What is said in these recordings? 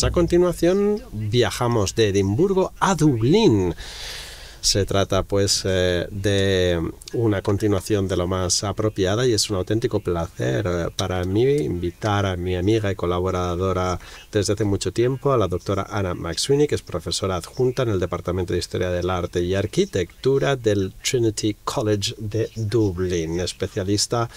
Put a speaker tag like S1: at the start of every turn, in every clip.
S1: A continuación viajamos de Edimburgo a Dublín. Se trata pues de una continuación de lo más apropiada y es un auténtico placer para mí invitar a mi amiga y colaboradora desde hace mucho tiempo, a la doctora Anna McSweeney, que es profesora adjunta en el Departamento de Historia del Arte y Arquitectura del Trinity College de Dublín, especialista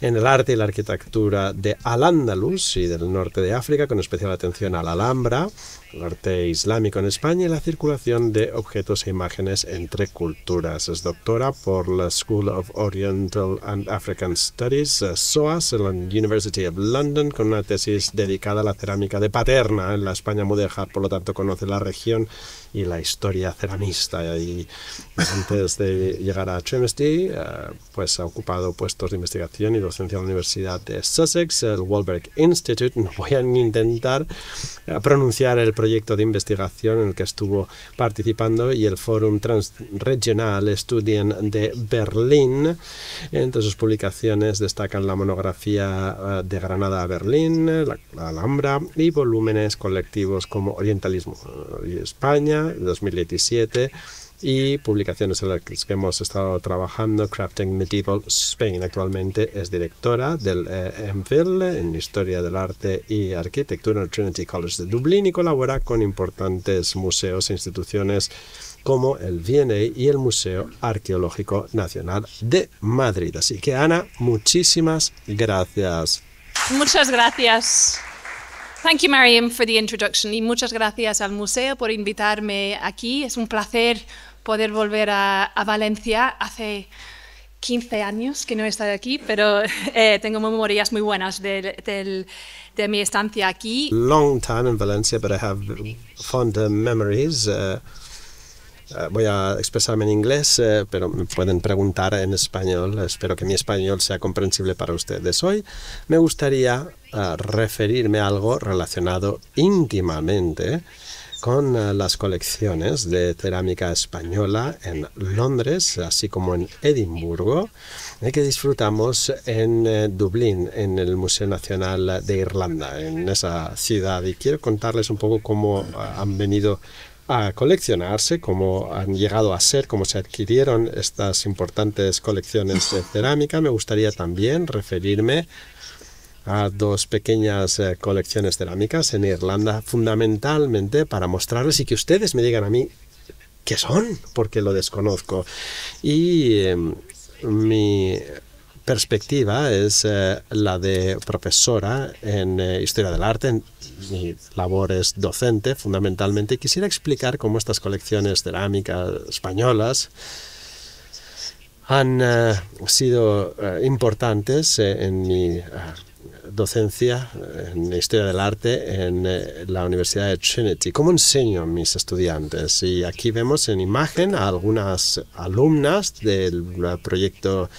S1: en el arte y la arquitectura de Al-Ándalus y del norte de África, con especial atención a la Alhambra, el arte islámico en España y la circulación de objetos e imágenes entre culturas. Es doctora por la School of Oriental and African Studies, SOAS, en la University of London, con una tesis dedicada a la cerámica de Paterna en la España mudéjar. Por lo tanto, conoce la región y la historia ceramista. Y antes de llegar a Trimesty, pues ha ocupado puestos de investigación y docencia en la Universidad de Sussex, el Warburg Institute. No voy a intentar pronunciar el proyecto de investigación en el que estuvo participando, y el Forum Transregional Studien de Berlín. Entre sus publicaciones destacan la monografía de Granada a Berlín, la Alhambra, y volúmenes colectivos como Orientalismo y España, 2017, y publicaciones en las que hemos estado trabajando, Crafting Medieval Spain. Actualmente es directora del MPhil en Historia del Arte y Arquitectura en el Trinity College de Dublín y colabora con importantes museos e instituciones como el V&A y el Museo Arqueológico Nacional de Madrid. Así que, Ana, muchísimas gracias.
S2: Muchas gracias. Thank you, Mariam, for the introduction, y muchas gracias al museo por invitarme aquí. Es un placer poder volver a Valencia. Hace 15 años que no he estado aquí, pero tengo memorias muy buenas de mi estancia aquí.
S1: Long time in Valencia, but I have fond memories. Voy a expresarme en inglés, pero me pueden preguntar en español. Espero que mi español sea comprensible para ustedes. Hoy me gustaría referirme a algo relacionado íntimamente con las colecciones de cerámica española en Londres, así como en Edimburgo, que disfrutamos en Dublín, en el Museo Nacional de Irlanda, en esa ciudad. Y quiero contarles un poco cómo han venido a coleccionarse, cómo han llegado a ser, cómo se adquirieron estas importantes colecciones de cerámica. Me gustaría también referirme a dos pequeñas colecciones cerámicas en Irlanda, fundamentalmente para mostrarles y que ustedes me digan a mí qué son, porque lo desconozco. Y mi perspectiva es la de profesora en Historia del Arte. Mi labor es docente, fundamentalmente, y quisiera explicar cómo estas colecciones cerámicas españolas han sido importantes en mi docencia en Historia del Arte en la Universidad de Trinity. ¿Cómo enseño a mis estudiantes? Y aquí vemos en imagen a algunas alumnas del proyecto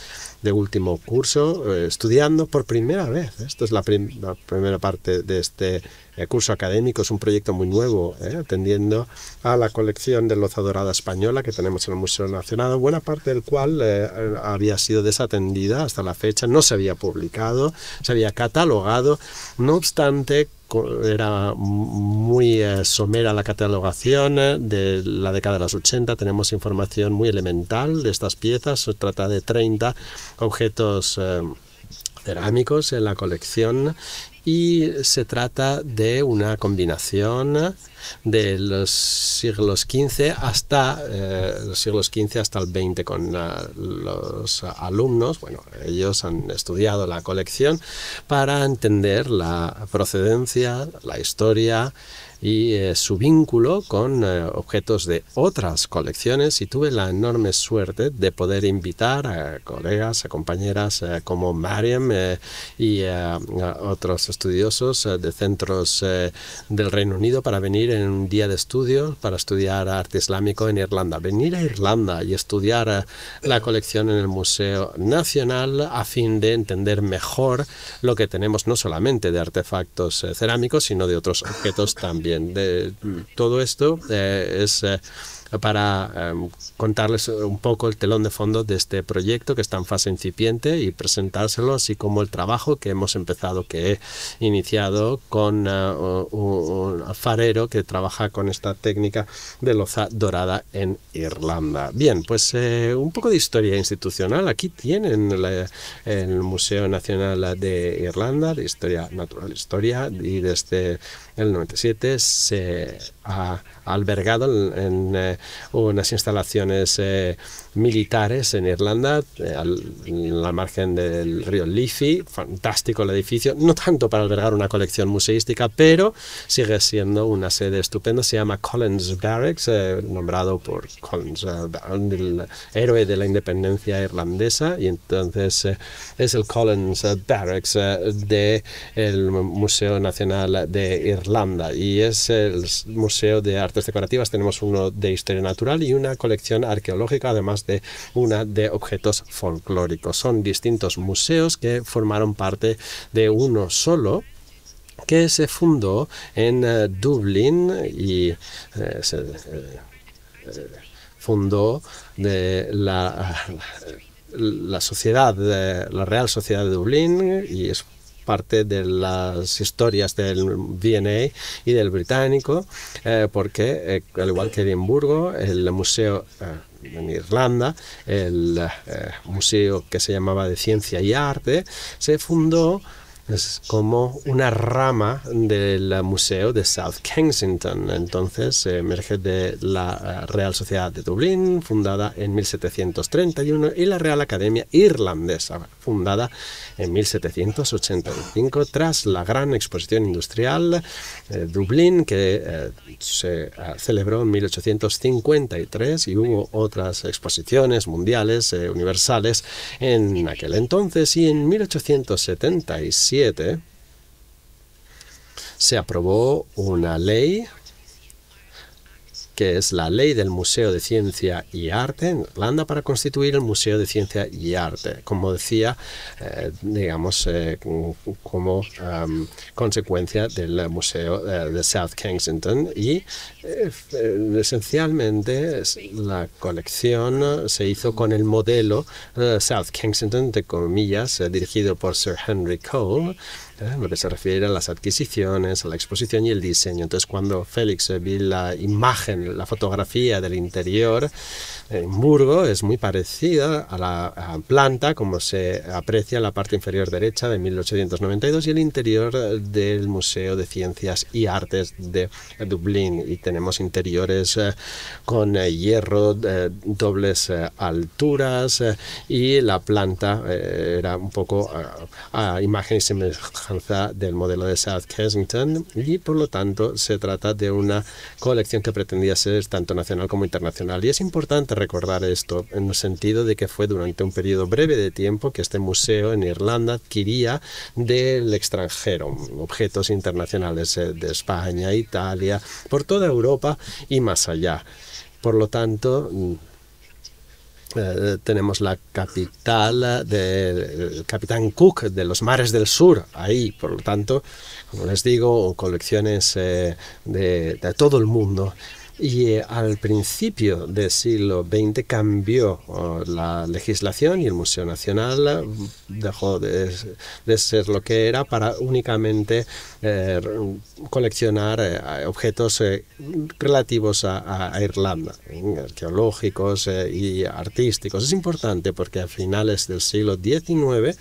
S1: de último curso estudiando por primera vez. Esto es la primera parte de este curso académico. Es un proyecto muy nuevo, atendiendo a la colección de loza dorada española que tenemos en el Museo Nacional, buena parte del cual había sido desatendida hasta la fecha, no se había publicado, se había catalogado. No obstante, era muy somera la catalogación de la década de los 80. Tenemos información muy elemental de estas piezas. Se trata de 30 objetos cerámicos en la colección, y se trata de una combinación de los siglos XV hasta el XX con los alumnos. Bueno, ellos han estudiado la colección para entender la procedencia, la historia y su vínculo con objetos de otras colecciones, y tuve la enorme suerte de poder invitar a colegas, a compañeras como Mariam y a otros estudiosos de centros del Reino Unido para venir en un día de estudio para estudiar arte islámico en Irlanda. Venir a Irlanda y estudiar la colección en el Museo Nacional a fin de entender mejor lo que tenemos, no solamente de artefactos cerámicos, sino de otros objetos también. De todo esto es para contarles un poco el telón de fondo de este proyecto que está en fase incipiente y presentárselo, así como el trabajo que hemos empezado, que he iniciado con un alfarero que trabaja con esta técnica de loza dorada en Irlanda. Bien, pues un poco de historia institucional. Aquí tienen el Museo Nacional de Irlanda de Historia Natural, Historia, y desde el 97 se ha albergado en unas instalaciones militares en Irlanda, en la margen del río Liffey. Fantástico el edificio, no tanto para albergar una colección museística, pero sigue siendo una sede estupenda. Se llama Collins Barracks, nombrado por Collins, el héroe de la independencia irlandesa, y entonces es el Collins Barracks del Museo Nacional de Irlanda, y es el Museo de Artes Decorativas. Tenemos uno de Historia Natural y una colección arqueológica, además de una de objetos folclóricos. Son distintos museos que formaron parte de uno solo, que se fundó en Dublín y se fundó de la sociedad, la Real Sociedad de Dublín, y es parte de las historias del V&A y del británico, porque al igual que Edimburgo, el museo en Irlanda, el museo que se llamaba de Ciencia y Arte, se fundó como una rama del Museo de South Kensington. Entonces emerge de la Real Sociedad de Dublín, fundada en 1731, y la Real Academia Irlandesa, fundada en 1785, tras la gran exposición industrial Dublín, que se celebró en 1853, y hubo otras exposiciones mundiales, universales, en aquel entonces. Y en 1877 se aprobó una ley, que es la Ley del Museo de Ciencia y Arte en Irlanda, para constituir el Museo de Ciencia y Arte, como decía, digamos, como consecuencia del Museo de South Kensington. Y esencialmente la colección se hizo con el modelo South Kensington, de comillas, dirigido por Sir Henry Cole, lo que se refiere a las adquisiciones, a la exposición y el diseño. Entonces, cuando Félix vio la imagen, la fotografía del interior, Edimburgo es muy parecida a la planta, como se aprecia en la parte inferior derecha de 1892, y el interior del Museo de Ciencias y Artes de Dublín. Y tenemos interiores con hierro, dobles alturas, y la planta era un poco a imagen y semejanza del modelo de South Kensington, y por lo tanto se trata de una colección que pretendía ser tanto nacional como internacional. Y es importante recordar esto en el sentido de que fue durante un periodo breve de tiempo que este museo en Irlanda adquiría del extranjero objetos internacionales de España, Italia, por toda Europa y más allá. Por lo tanto, tenemos la capital del Capitán Cook de los mares del sur ahí. Por lo tanto, como les digo, colecciones de todo el mundo. Y al principio del siglo XX cambió la legislación, y el Museo Nacional dejó de ser lo que era para únicamente coleccionar objetos relativos a Irlanda, arqueológicos y artísticos. Es importante porque a finales del siglo XIX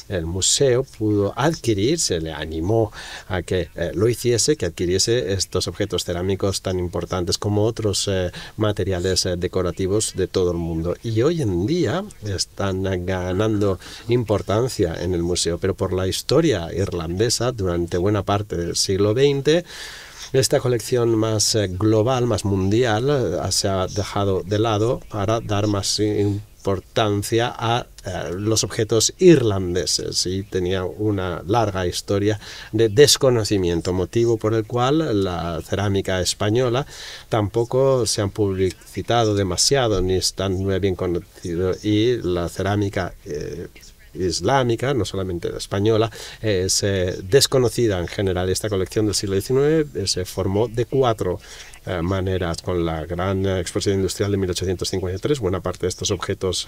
S1: el museo pudo adquirir, se le animó a que lo hiciese, que adquiriese estos objetos cerámicos tan importantes como otros materiales decorativos de todo el mundo. Y hoy en día están ganando importancia en el museo, pero por la historia irlandesa durante buena parte del siglo XX, esta colección más global, más mundial, se ha dejado de lado para dar más importancia a los objetos irlandeses, y tenía una larga historia de desconocimiento, motivo por el cual la cerámica española tampoco se han publicitado demasiado ni están bien conocido, y la cerámica islámica, no solamente la española, es desconocida en general. Esta colección del siglo XIX se formó de 4 maneras con la gran explosión industrial de 1853. Buena parte de estos objetos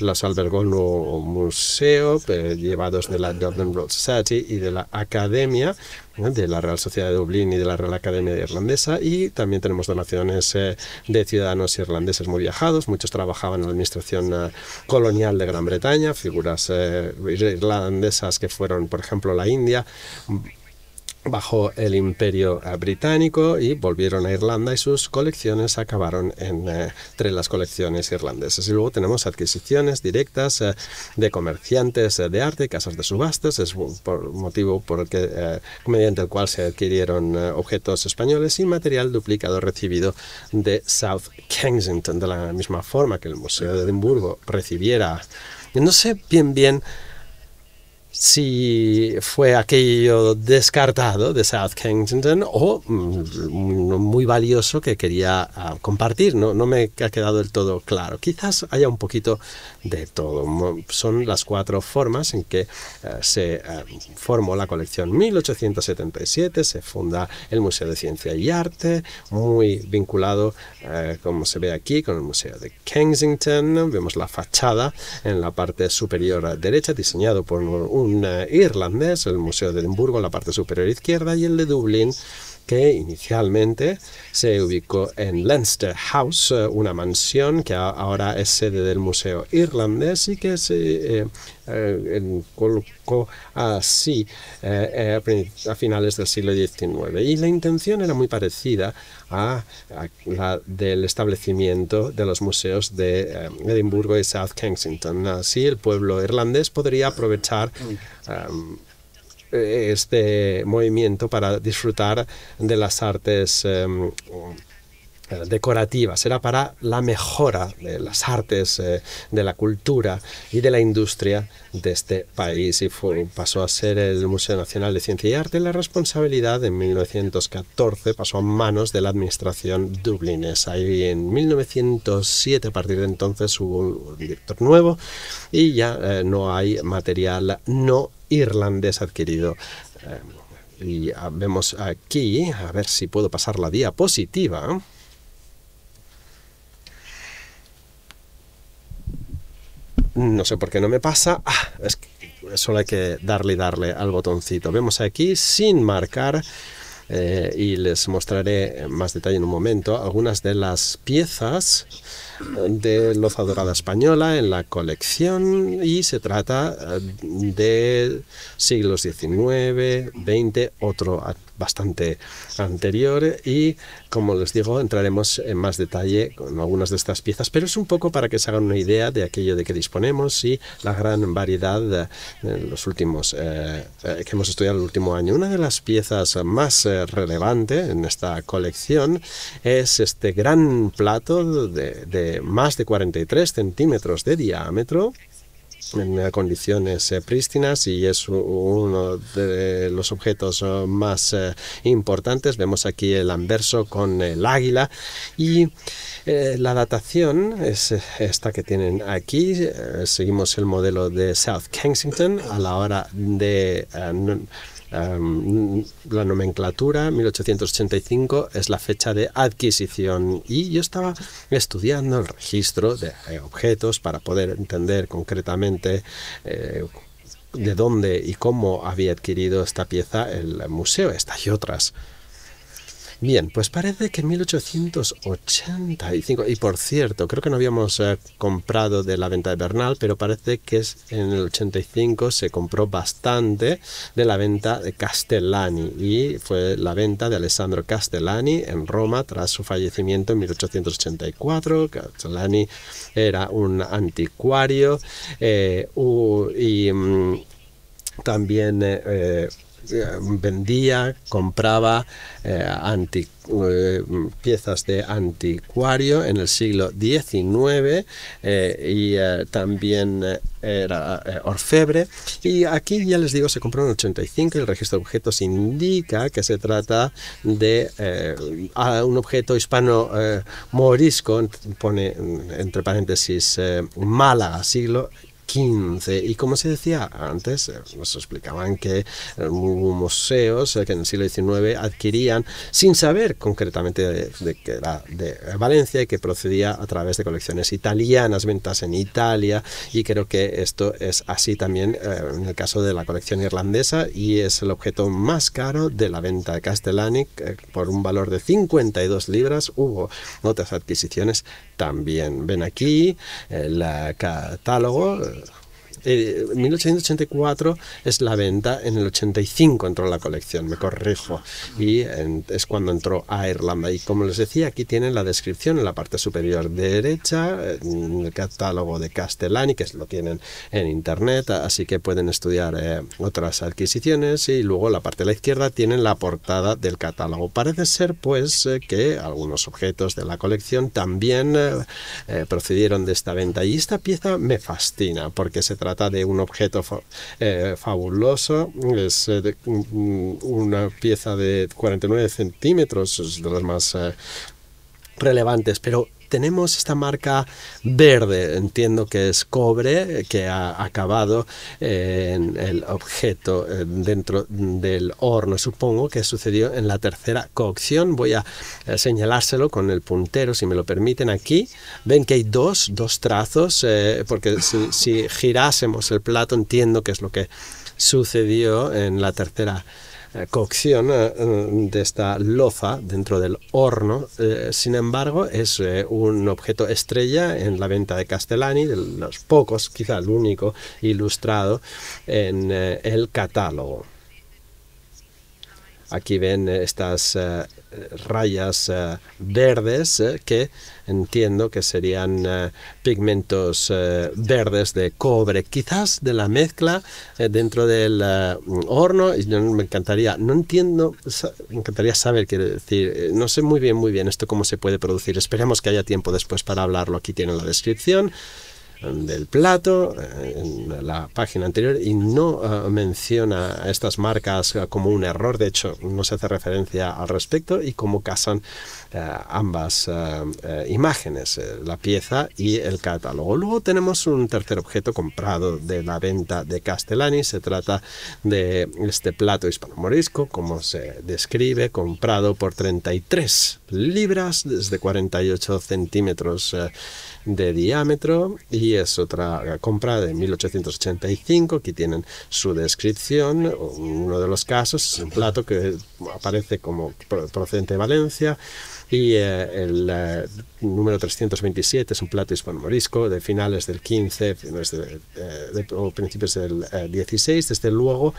S1: los albergó el nuevo museo, llevados de la Dublin Road Society y de la Academia, de la Real Sociedad de Dublín y de la Real Academia Irlandesa, y también tenemos donaciones de ciudadanos irlandeses muy viajados. Muchos trabajaban en la administración colonial de Gran Bretaña, figuras irlandesas que fueron, por ejemplo, la India bajo el Imperio Británico y volvieron a Irlanda, y sus colecciones acabaron entre las colecciones irlandesas. Y luego tenemos adquisiciones directas de comerciantes de arte, casas de subastas, es por motivo por el que, mediante el cual se adquirieron objetos españoles, y material duplicado recibido de South Kensington, de la misma forma que el Museo de Edimburgo recibiera. No sé bien si fue aquello descartado de South Kensington o muy valioso que quería compartir. No me ha quedado del todo claro. Quizás haya un poquito de todo. Son las 4 formas en que se formó la colección. 1877 se funda el Museo de Ciencia y Arte, muy vinculado, como se ve aquí, con el Museo de Kensington. Vemos la fachada en la parte superior derecha, diseñado por un irlandés, el Museo de Edimburgo en la parte superior izquierda, y el de Dublín, que inicialmente se ubicó en Leinster House, una mansión que ahora es sede del Museo Irlandés y que se colocó así a finales del siglo XIX. Y la intención era muy parecida a la del establecimiento de los museos de Edimburgo y South Kensington. Así el pueblo irlandés podría aprovechar este movimiento para disfrutar de las artes decorativas. Era para la mejora de las artes, de la cultura y de la industria de este país, y pasó a ser el Museo Nacional de Ciencia y Arte. La responsabilidad en 1914 pasó a manos de la administración dublinesa, y en 1907, a partir de entonces, hubo un director nuevo y ya no hay material no irlandés adquirido. Y vemos aquí, a ver si puedo pasar la diapositiva. No sé por qué no me pasa. Es que solo hay que darle al botoncito. Vemos aquí, sin marcar, y les mostraré en más detalle en un momento, algunas de las piezas de loza dorada española en la colección, y se trata de siglos XIX, XX, otro bastante anterior, y como les digo, entraremos en más detalle con algunas de estas piezas, pero es un poco para que se hagan una idea de aquello de que disponemos y la gran variedad de los últimos que hemos estudiado el último año. Una de las piezas más relevantes en esta colección es este gran plato de más de 43 centímetros de diámetro, en condiciones prístinas, y es uno de los objetos más importantes. Vemos aquí el anverso con el águila, y la datación es esta que tienen aquí. Seguimos el modelo de South Kensington a la hora de la nomenclatura. 1885 es la fecha de adquisición, y yo estaba estudiando el registro de objetos para poder entender concretamente de dónde y cómo había adquirido esta pieza el museo, esta y otras. Bien, pues parece que en 1885, y por cierto, creo que no habíamos comprado de la venta de Bernal, pero parece que en el 85 se compró bastante de la venta de Castellani, y fue la venta de Alessandro Castellani en Roma tras su fallecimiento en 1884. Castellani era un anticuario y también compraba piezas de anticuario en el siglo XIX, y también era orfebre. Y aquí, ya les digo, se compró en el 85, y el registro de objetos indica que se trata de un objeto hispano-morisco, pone entre paréntesis Málaga, siglo XV. Y como se decía antes, nos explicaban que museos que en el siglo XIX adquirían, sin saber concretamente de que era de Valencia y que procedía a través de colecciones italianas, ventas en Italia, y creo que esto es así también en el caso de la colección irlandesa, y es el objeto más caro de la venta de Castellani por un valor de 52 libras. Hubo otras adquisiciones también. Ven aquí el catálogo. 1884 es la venta, en el 85 entró la colección, me corrijo, y es cuando entró a Irlanda. Y como les decía, aquí tienen la descripción en la parte superior derecha, el catálogo de Castellani, que lo tienen en internet, así que pueden estudiar otras adquisiciones, y luego la parte de la izquierda tienen la portada del catálogo. Parece ser pues que algunos objetos de la colección también procedieron de esta venta, y esta pieza me fascina porque se trata de un objeto fabuloso. Es una pieza de 49 centímetros, es de las más relevantes, pero tenemos esta marca verde, entiendo que es cobre, que ha acabado en el objeto dentro del horno. Supongo que sucedió en la tercera cocción. Voy a señalárselo con el puntero, si me lo permiten. Aquí ven que hay dos trazos, porque si girásemos el plato, entiendo que es lo que sucedió en la tercera cocción de esta loza dentro del horno. Sin embargo, es un objeto estrella en la venta de Castellani, de los pocos, quizá el único ilustrado en el catálogo. Aquí ven estas rayas verdes que entiendo que serían pigmentos verdes de cobre, quizás de la mezcla dentro del horno. Y me encantaría, me encantaría saber, quiero decir, no sé muy bien esto cómo se puede producir. Esperemos que haya tiempo después para hablarlo. Aquí tienen la descripción del plato en la página anterior, y no menciona estas marcas como un error. De hecho, no se hace referencia al respecto, y cómo casan ambas imágenes, la pieza y el catálogo. Luego tenemos un tercer objeto comprado de la venta de Castellani. Se trata de este plato hispano-morisco, como se describe, comprado por 33 libras, desde 48 centímetros de diámetro, y es otra compra de 1885. Aquí tienen su descripción. Uno de los casos es un plato que aparece como procedente de Valencia, y el número 327 es un plato hispano-morisco de finales del 15 o principios del 16. Desde luego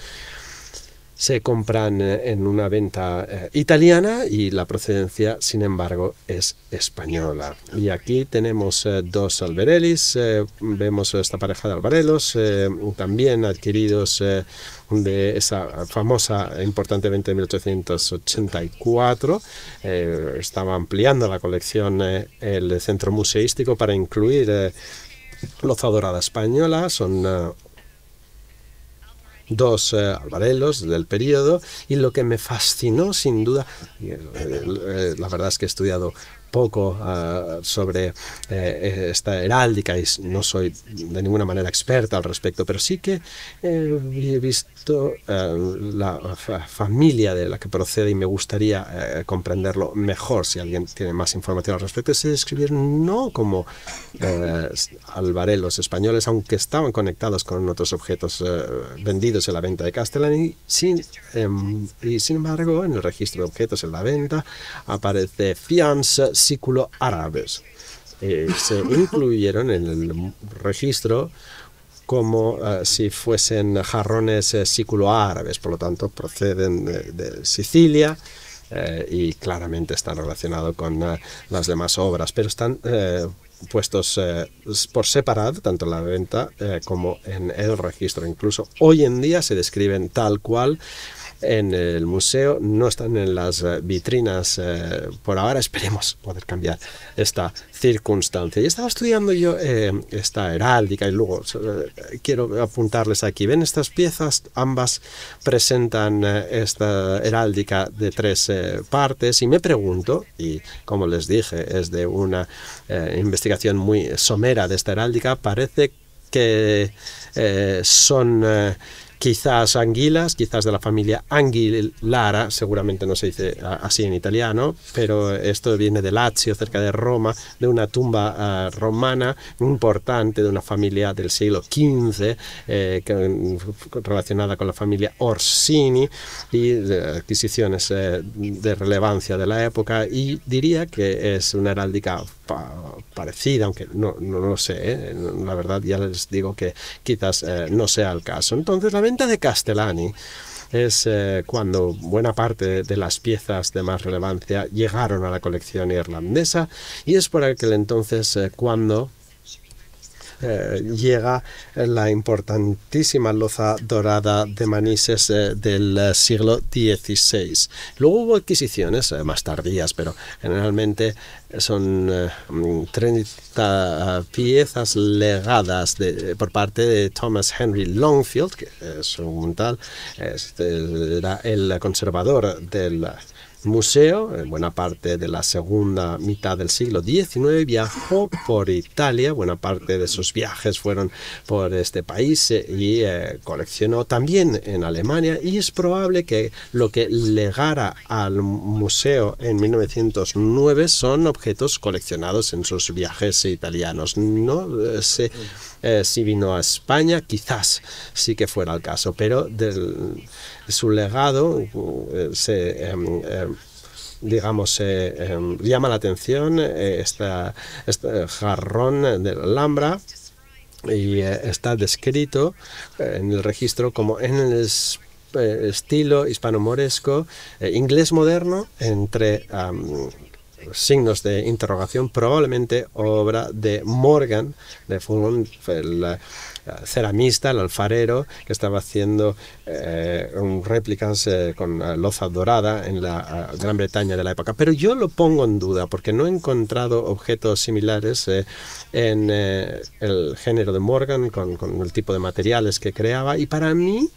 S1: se compran en una venta italiana, y la procedencia, sin embargo, es española. Y aquí tenemos dos albarellis. Vemos esta pareja de albarelos, también adquiridos de esa famosa importante venta de 1884. Estaba ampliando la colección el centro museístico para incluir loza dorada española. Son dos albarelos del periodo, y lo que me fascinó sin duda, la verdad es que he estudiado poco sobre esta heráldica y no soy de ninguna manera experta al respecto, pero sí que he visto la familia de la que procede, y me gustaría comprenderlo mejor. Si alguien tiene más información al respecto, se describieron no como albarelos españoles, aunque estaban conectados con otros objetos vendidos en la venta de Castellani, y sin embargo en el registro de objetos en la venta aparece fians siculo árabes. Se incluyeron en el registro como si fuesen jarrones siculo árabes, por lo tanto proceden de Sicilia, y claramente están relacionados con las demás obras, pero están puestos por separado, tanto en la venta como en el registro. Incluso hoy en día se describen tal cual en el museo, no están en las vitrinas por ahora. Esperemos poder cambiar esta circunstancia. Y estaba estudiando yo esta heráldica, y luego quiero apuntarles aquí. ¿Ven estas piezas? Ambas presentan esta heráldica de tres partes, y me pregunto, y como les dije, es de una investigación muy somera de esta heráldica, parece que son quizás anguilas, quizás de la familia Anguillara, seguramente no se dice así en italiano, pero esto viene de Lazio, cerca de Roma, de una tumba romana importante de una familia del siglo XV, relacionada con la familia Orsini, y adquisiciones de relevancia de la época, y diría que es una heráldica parecida, aunque no lo sé, la verdad ya les digo que quizás no sea el caso. Entonces la venta de Castellani es cuando buena parte de las piezas de más relevancia llegaron a la colección irlandesa, y es por aquel entonces cuando llega la importantísima loza dorada de Manises del siglo XVI. Luego hubo adquisiciones más tardías, pero generalmente son 30 piezas legadas por parte de Thomas Henry Longfield, que es un tal, era el conservador del museo. En buena parte de la segunda mitad del siglo XIX viajó por Italia, buena parte de sus viajes fueron por este país, y coleccionó también en Alemania, y es probable que lo que legara al museo en 1909 son objetos coleccionados en sus viajes italianos. No sé si vino a España, quizás sí que fuera el caso, pero su legado llama la atención este jarrón de la Alhambra, y está descrito en el registro como en el estilo hispano-moresco, inglés moderno, entre signos de interrogación, probablemente obra de Morgan de Fulham, el ceramista, el alfarero, que estaba haciendo réplicas con loza dorada en la Gran Bretaña de la época. Pero yo lo pongo en duda porque no he encontrado objetos similares en el género de Morgan con el tipo de materiales que creaba, y para mí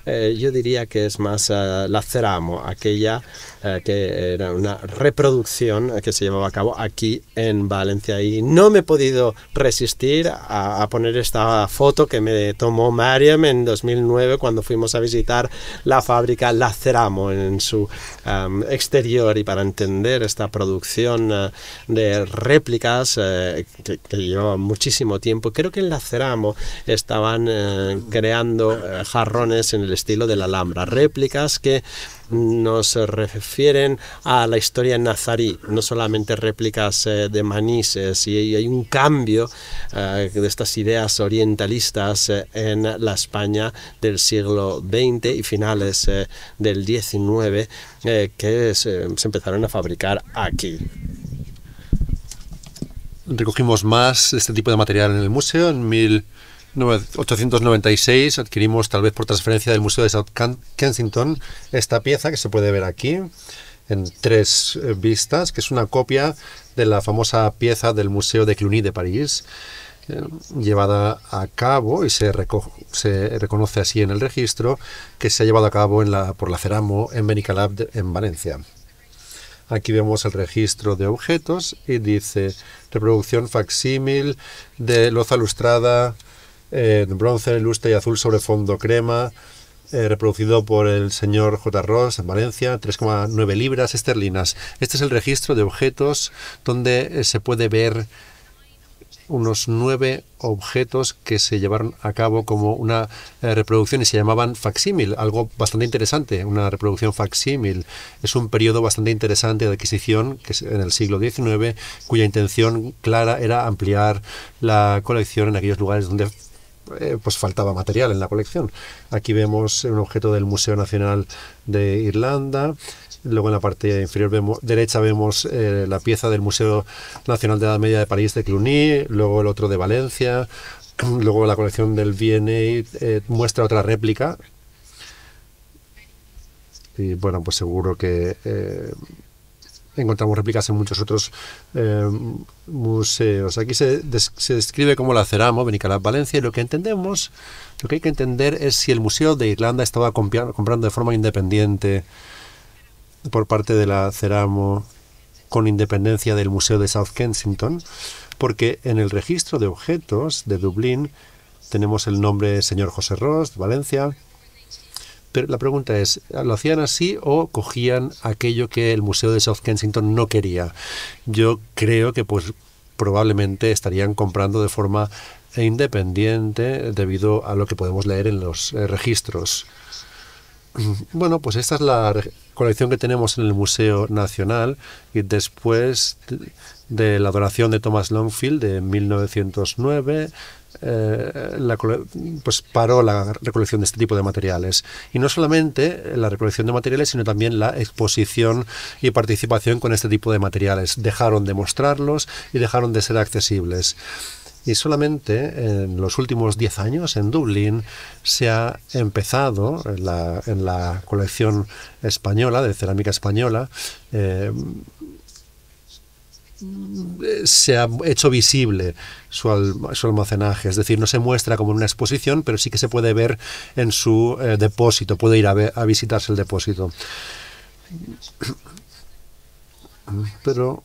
S1: yo diría que es más la Ceramo, aquella que era una reproducción que se llevaba a cabo aquí en Valencia, y no me he podido resistir a poner esta foto que me tomó Mariam en 2009 cuando fuimos a visitar la fábrica La Ceramo en su exterior, y para entender esta producción de réplicas que llevaba muchísimo tiempo. Creo que en La Ceramo estaban creando jarrones en el estilo de la Alhambra, réplicas que nos refieren a la historia nazarí, no solamente réplicas de Manises, y hay un cambio de estas ideas orientalistas en la España del siglo XX y finales del XIX, que se empezaron a fabricar aquí.
S3: Recogimos más de este tipo de material en el museo. En 1896 adquirimos, tal vez por transferencia del Museo de South Kensington, esta pieza que se puede ver aquí en 3 vistas, que es una copia de la famosa pieza del Museo de Cluny de París, llevada a cabo, y se reconoce así en el registro, que se ha llevado a cabo por la Ceramo en Benicalab en Valencia. Aquí vemos el registro de objetos y dice reproducción facsímil de loza lustrada, de bronce, lustre y azul sobre fondo crema, reproducido por el señor J. Ross en Valencia, 3,9 libras esterlinas. Este es el registro de objetos donde se puede ver unos 9 objetos que se llevaron a cabo como una reproducción y se llamaban facsímil, algo bastante interesante. Una reproducción facsímil es un periodo bastante interesante de adquisición que es en el siglo XIX, cuya intención clara era ampliar la colección en aquellos lugares donde pues faltaba material en la colección. Aquí vemos un objeto del Museo Nacional de Irlanda. Luego en la parte inferior derecha vemos la pieza del Museo Nacional de la Edad Media de París de Cluny, luego el otro de Valencia, luego la colección del V&A muestra otra réplica. Y bueno, pues seguro que encontramos réplicas en muchos otros museos. Aquí se describe como la Ceramo, Benicalab, Valencia, y lo que hay que entender es si el Museo de Irlanda estaba comprando de forma independiente por parte de la Ceramo, con independencia del Museo de South Kensington, porque en el registro de objetos de Dublín tenemos el nombre Señor José Ros, Valencia. Pero la pregunta es, ¿lo hacían así o cogían aquello que el Museo de South Kensington no quería? Yo creo que pues probablemente estarían comprando de forma independiente debido a lo que podemos leer en los registros. Bueno, pues esta es la colección que tenemos en el Museo Nacional, y después de la donación de Thomas Longfield de 1909, pues paró la recolección de este tipo de materiales. Y no solamente la recolección de materiales, sino también la exposición y participación con este tipo de materiales. Dejaron de mostrarlos y dejaron de ser accesibles. Y solamente en los últimos 10 años en Dublín se ha empezado en la colección española, de cerámica española, se ha hecho visible su almacenaje. Es decir, no se muestra como en una exposición, pero sí que se puede ver en su depósito, puede ir a visitarse el depósito. Pero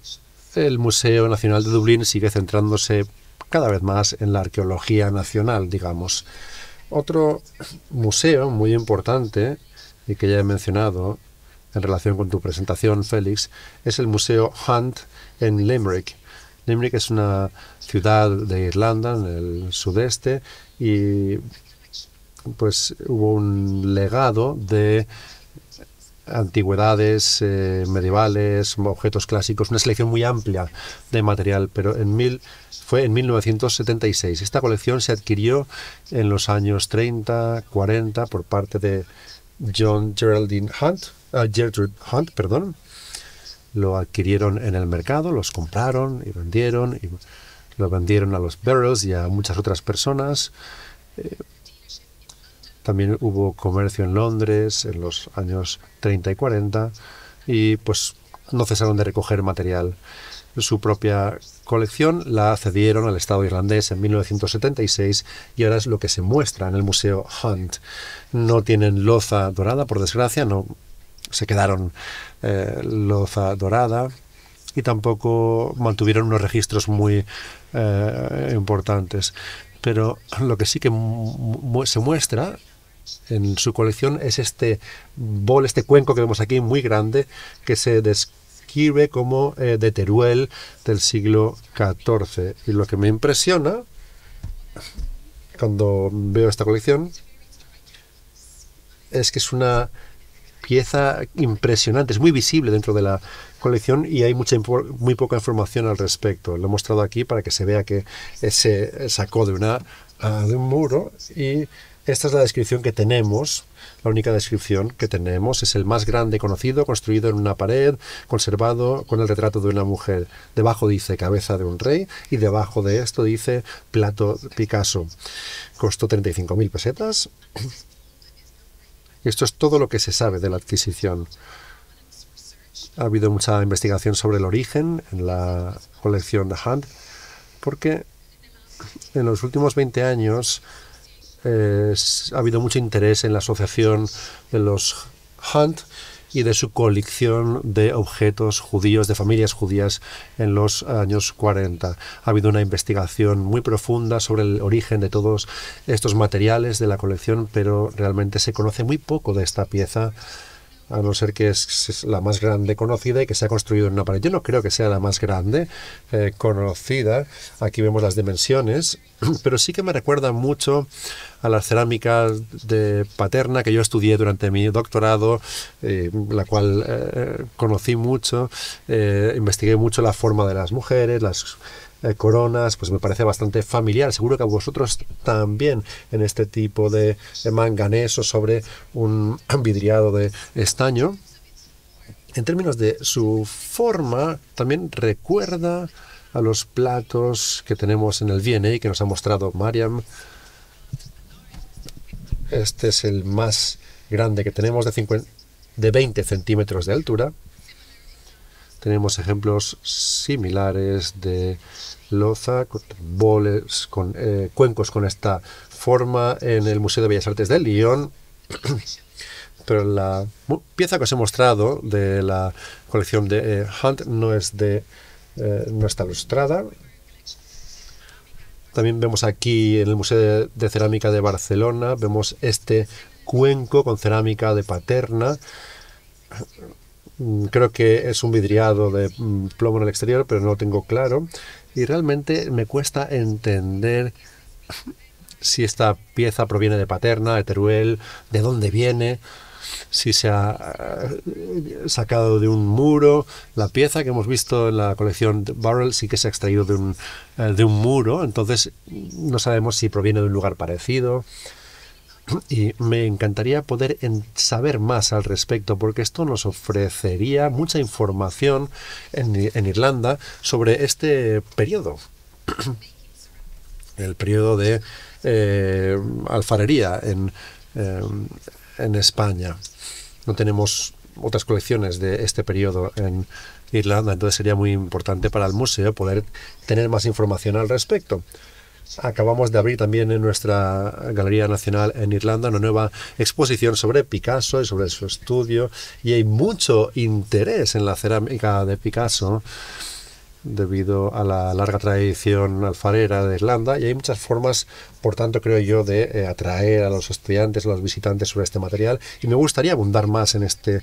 S3: el Museo Nacional de Dublín sigue centrándose cada vez más en la arqueología nacional, digamos. Otro museo muy importante, y que ya he mencionado en relación con tu presentación, Félix, es el Museo Hunt en Limerick. Limerick es una ciudad de Irlanda, en el sudeste, y pues hubo un legado de antigüedades medievales, objetos clásicos, una selección muy amplia de material, pero fue en 1976. Esta colección se adquirió en los años 30, 40 por parte de Gertrude Hunt, perdón. Lo adquirieron en el mercado, los compraron y lo vendieron a los Burroughs y a muchas otras personas. También hubo comercio en Londres en los años 30 y 40 y pues no cesaron de recoger material. Su propia colección la cedieron al Estado irlandés en 1976 y ahora es lo que se muestra en el Museo Hunt. No tienen loza dorada, por desgracia, no se quedaron loza dorada, y tampoco mantuvieron unos registros muy importantes. Pero lo que sí que se muestra en su colección es este cuenco que vemos aquí, muy grande, que se describe como de Teruel del siglo XIV. Y lo que me impresiona cuando veo esta colección es que es una pieza impresionante, es muy visible dentro de la colección y hay muy poca información al respecto. Lo he mostrado aquí para que se vea que se sacó de un muro, y esta es la descripción que tenemos. La única descripción que tenemos es el más grande conocido, construido en una pared, conservado con el retrato de una mujer. Debajo dice cabeza de un rey y debajo de esto dice plato Picasso. Costó 35.000 pesetas. Esto es todo lo que se sabe de la adquisición. Ha habido mucha investigación sobre el origen en la colección de Hunt, porque en los últimos 20 años ha habido mucho interés en la asociación de los Hunt y de su colección de objetos judíos, de familias judías en los años 40. Ha habido una investigación muy profunda sobre el origen de todos estos materiales de la colección, pero realmente se conoce muy poco de esta pieza, a no ser que es la más grande conocida y que se ha construido en una pared. Yo no creo que sea la más grande conocida. Aquí vemos las dimensiones, pero sí que me recuerda mucho a las cerámicas de Paterna que yo estudié durante mi doctorado, la cual conocí mucho, investigué mucho la forma de las mujeres, las coronas, pues me parece bastante familiar. Seguro que a vosotros también, en este tipo de manganeso sobre un vidriado de estaño. En términos de su forma, también recuerda a los platos que tenemos en el V&A que nos ha mostrado Mariam. Este es el más grande que tenemos, de 20 centímetros de altura. Tenemos ejemplos similares de loza, boles, con cuencos con esta forma en el Museo de Bellas Artes de Lyon. Pero la pieza que os he mostrado de la colección de Hunt no está ilustrada. También vemos aquí en el Museo de Cerámica de Barcelona, vemos este cuenco con cerámica de Paterna. Creo que es un vidriado de plomo en el exterior, pero no lo tengo claro. Y realmente me cuesta entender si esta pieza proviene de Paterna, de Teruel, de dónde viene, si se ha sacado de un muro. La pieza que hemos visto en la colección Burrell sí que se ha extraído de un muro, entonces no sabemos si proviene de un lugar parecido. Y me encantaría poder saber más al respecto, porque esto nos ofrecería mucha información en Irlanda sobre este periodo, el periodo de alfarería en España. No tenemos otras colecciones de este periodo en Irlanda, entonces sería muy importante para el museo poder tener más información al respecto. Acabamos de abrir también en nuestra Galería Nacional en Irlanda una nueva exposición sobre Picasso y sobre su estudio, y hay mucho interés en la cerámica de Picasso debido a la larga tradición alfarera de Irlanda, y hay muchas formas, por tanto, creo yo, de atraer a los estudiantes, a los visitantes sobre este material, y me gustaría abundar más en este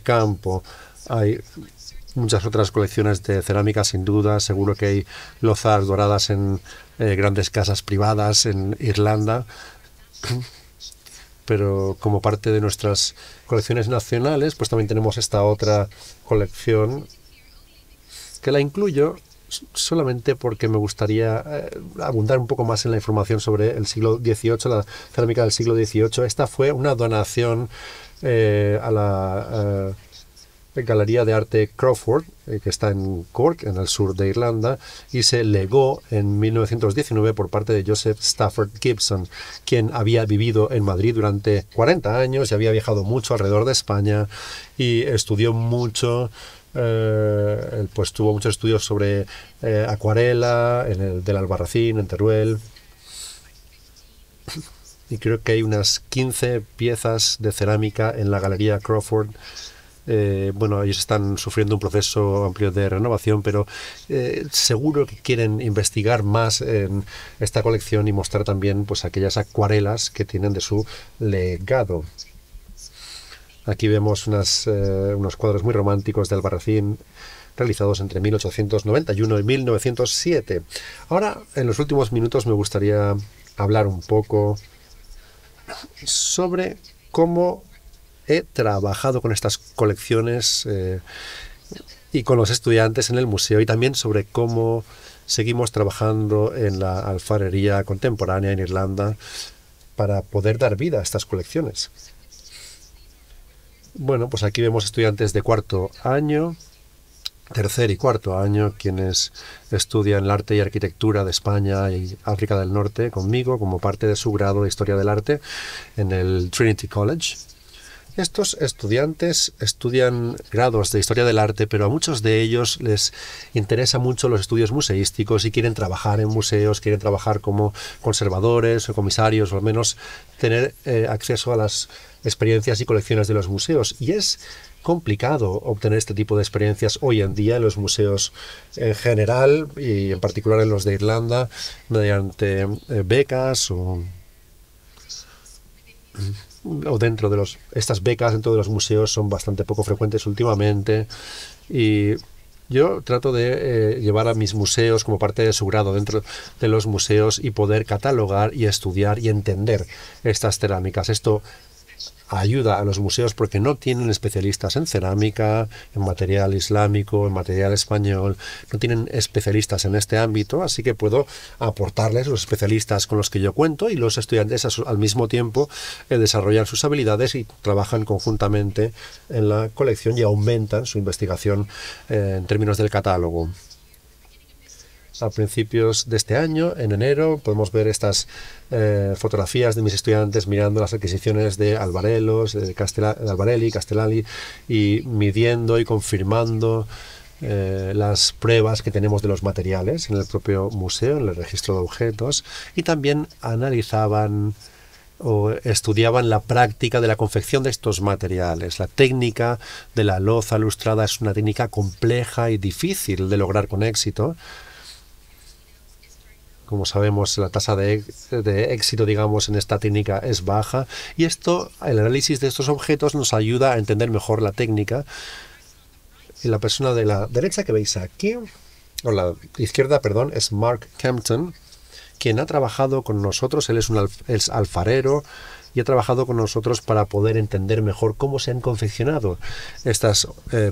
S3: campo. Hay muchas otras colecciones de cerámica, sin duda. Seguro que hay lozas doradas en grandes casas privadas en Irlanda, pero como parte de nuestras colecciones nacionales, pues también tenemos esta otra colección que la incluyo solamente porque me gustaría abundar un poco más en la información sobre el siglo XVIII, la cerámica del siglo XVIII. Esta fue una donación a la Galería de Arte Crawford, que está en Cork, en el sur de Irlanda, y se legó en 1919 por parte de Joseph Stafford Gibson, quien había vivido en Madrid durante 40 años y había viajado mucho alrededor de España y estudió mucho. Pues tuvo muchos estudios sobre acuarela del Albarracín, en Teruel, y creo que hay unas 15 piezas de cerámica en la Galería Crawford. Bueno, ellos están sufriendo un proceso amplio de renovación, pero seguro que quieren investigar más en esta colección y mostrar también pues aquellas acuarelas que tienen de su legado. Aquí vemos unos cuadros muy románticos de Albarracín realizados entre 1891 y 1907. Ahora, en los últimos minutos, me gustaría hablar un poco sobre cómo he trabajado con estas colecciones y con los estudiantes en el museo, y también sobre cómo seguimos trabajando en la alfarería contemporánea en Irlanda para poder dar vida a estas colecciones. Bueno, pues aquí vemos estudiantes de cuarto año, tercer y cuarto año, quienes estudian el arte y arquitectura de España y África del Norte conmigo como parte de su grado de Historia del Arte en el Trinity College. Estos estudiantes estudian grados de Historia del Arte, pero a muchos de ellos les interesa mucho los estudios museísticos y quieren trabajar en museos, quieren trabajar como conservadores o comisarios, o al menos tener acceso a las experiencias y colecciones de los museos. Y es complicado obtener este tipo de experiencias hoy en día en los museos en general y en particular en los de Irlanda, mediante becas o dentro de estas becas dentro de los museos son bastante poco frecuentes últimamente, y yo trato de llevar a mis museos como parte de su grado dentro de los museos y poder catalogar y estudiar y entender estas cerámicas. Esto ayuda a los museos porque no tienen especialistas en cerámica, en material islámico, en material español, no tienen especialistas en este ámbito, así que puedo aportarles los especialistas con los que yo cuento, y los estudiantes al mismo tiempo desarrollan sus habilidades y trabajan conjuntamente en la colección y aumentan su investigación en términos del catálogo. A principios de este año, en enero, podemos ver estas fotografías de mis estudiantes mirando las adquisiciones de Albarellos, de Albarelli, Castellani, y midiendo y confirmando las pruebas que tenemos de los materiales en el propio museo, en el registro de objetos, y también analizaban o estudiaban la práctica de la confección de estos materiales. La técnica de la loza lustrada es una técnica compleja y difícil de lograr con éxito. Como sabemos, la tasa de éxito, digamos, en esta técnica es baja, y esto, el análisis de estos objetos nos ayuda a entender mejor la técnica. Y la persona de la derecha que veis aquí, o la izquierda, perdón, es Mark Campton, quien ha trabajado con nosotros. Él es alfarero y ha trabajado con nosotros para poder entender mejor cómo se han confeccionado estas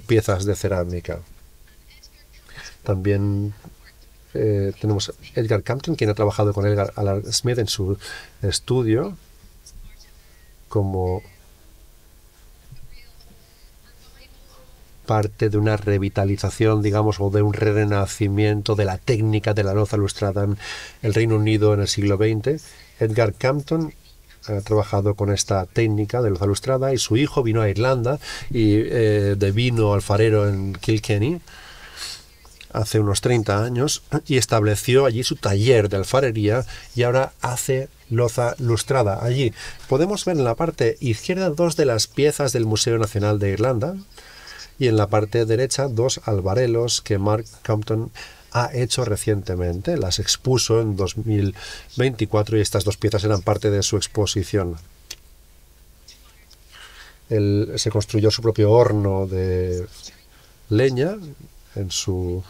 S3: piezas de cerámica. También tenemos Edgar Campton, quien ha trabajado con Edgar Allan Smith en su estudio como parte de una revitalización, digamos, o de un renacimiento de la técnica de la loza lustrada en el Reino Unido en el siglo XX. Edgar Campton ha trabajado con esta técnica de loza lustrada, y su hijo vino a Irlanda y devino alfarero en Kilkenny hace unos 30 años y estableció allí su taller de alfarería, y ahora hace loza lustrada. Allí podemos ver en la parte izquierda dos de las piezas del Museo Nacional de Irlanda, y en la parte derecha dos albarelos que Mark Campton ha hecho recientemente. Las expuso en 2024 y estas dos piezas eran parte de su exposición. Él se construyó su propio horno de leña en su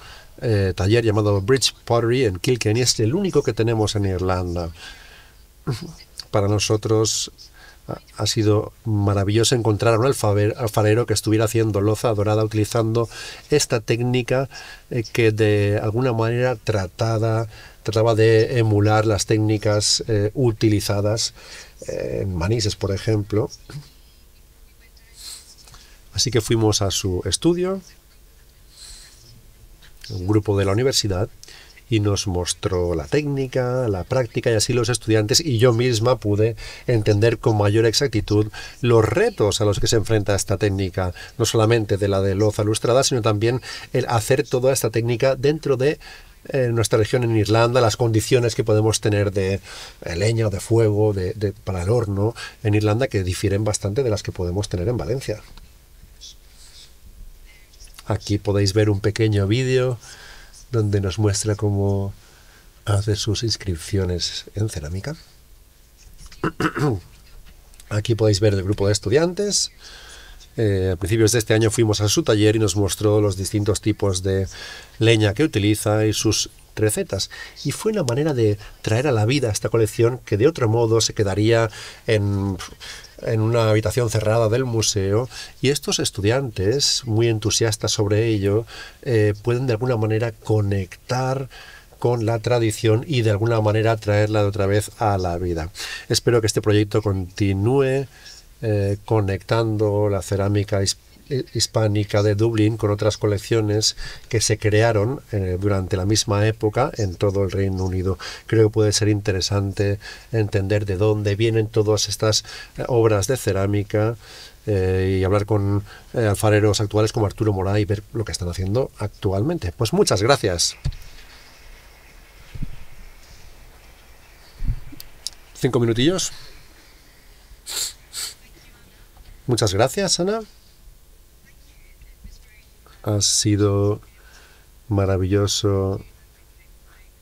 S3: taller llamado Bridge Pottery en Kilkenny. Es el único que tenemos en Irlanda. Para nosotros ha sido maravilloso encontrar a un alfarero que estuviera haciendo loza dorada utilizando esta técnica que de alguna manera trataba de emular las técnicas utilizadas en Manises, por ejemplo. Así que fuimos a su estudio, un grupo de la universidad, y nos mostró la técnica, la práctica, y así los estudiantes y yo misma pude entender con mayor exactitud los retos a los que se enfrenta esta técnica, no solamente de la de loza lustrada, sino también el hacer toda esta técnica dentro de nuestra región en Irlanda, las condiciones que podemos tener de leña o de fuego para el horno en Irlanda, que difieren bastante de las que podemos tener en Valencia. Aquí podéis ver un pequeño vídeo donde nos muestra cómo hace sus inscripciones en cerámica. Aquí podéis ver el grupo de estudiantes. A principios de este año fuimos a su taller y nos mostró los distintos tipos de leña que utiliza y sus recetas. Y fue una manera de traer a la vida esta colección que de otro modo se quedaría en una habitación cerrada del museo, y estos estudiantes, muy entusiastas sobre ello, pueden de alguna manera conectar con la tradición y de alguna manera traerla de otra vez a la vida. Espero que este proyecto continúe conectando la cerámica hispánica de Dublín con otras colecciones que se crearon durante la misma época en todo el Reino Unido. Creo que puede ser interesante entender de dónde vienen todas estas obras de cerámica y hablar con alfareros actuales como Arturo Morá y ver lo que están haciendo actualmente. Pues muchas gracias. 5 minutillos. Muchas gracias, Ana. Ha sido maravilloso.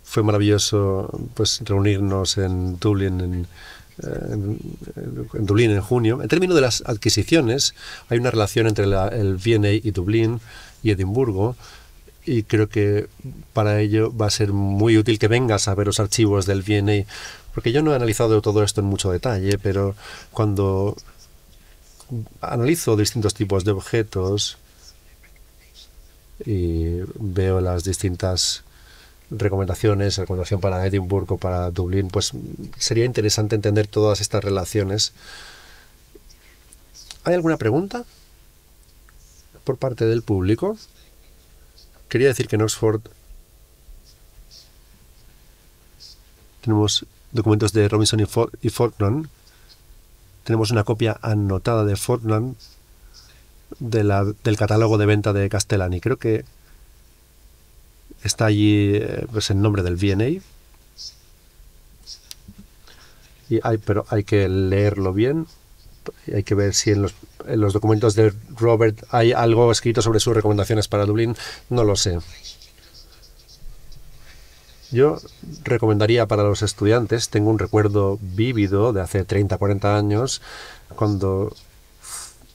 S3: Fue maravilloso pues reunirnos en Dublín en Dublín en junio. En términos de las adquisiciones, hay una relación entre el V&A y Dublín y Edimburgo, y creo que para ello va a ser muy útil que vengas a ver los archivos del V&A, porque yo no he analizado todo esto en mucho detalle, pero cuando analizo distintos tipos de objetos y veo las distintas recomendaciones, recomendación para Edimburgo, para Dublín, pues sería interesante entender todas estas relaciones. ¿Hay alguna pregunta por parte del público? Quería decir que en Oxford tenemos documentos de Robinson y Falkland. Tenemos una copia anotada de Falkland del catálogo de venta de Castellani. Creo que está allí pues el nombre del V&A. Pero hay que leerlo bien. Hay que ver si en los documentos de Robert hay algo escrito sobre sus recomendaciones para Dublín. No lo sé. Yo recomendaría para los estudiantes, tengo un recuerdo vívido de hace 30, 40 años, cuando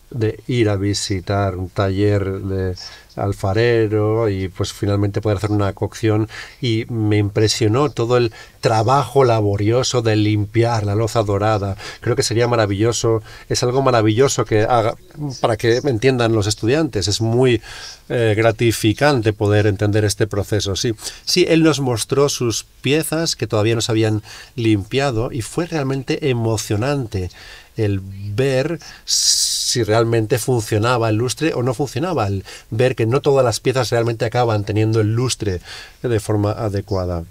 S3: de ir a visitar un taller de alfarero y pues finalmente poder hacer una cocción, y me impresionó todo el trabajo laborioso de limpiar la loza dorada. Creo que sería maravilloso, es algo maravilloso que haga, para que entiendan los estudiantes. Es muy gratificante poder entender este proceso. Sí, sí, él nos mostró sus piezas que todavía no se habían limpiado y fue realmente emocionante el ver si realmente funcionaba el lustre o no funcionaba, el ver que no todas las piezas realmente acaban teniendo el lustre de forma adecuada.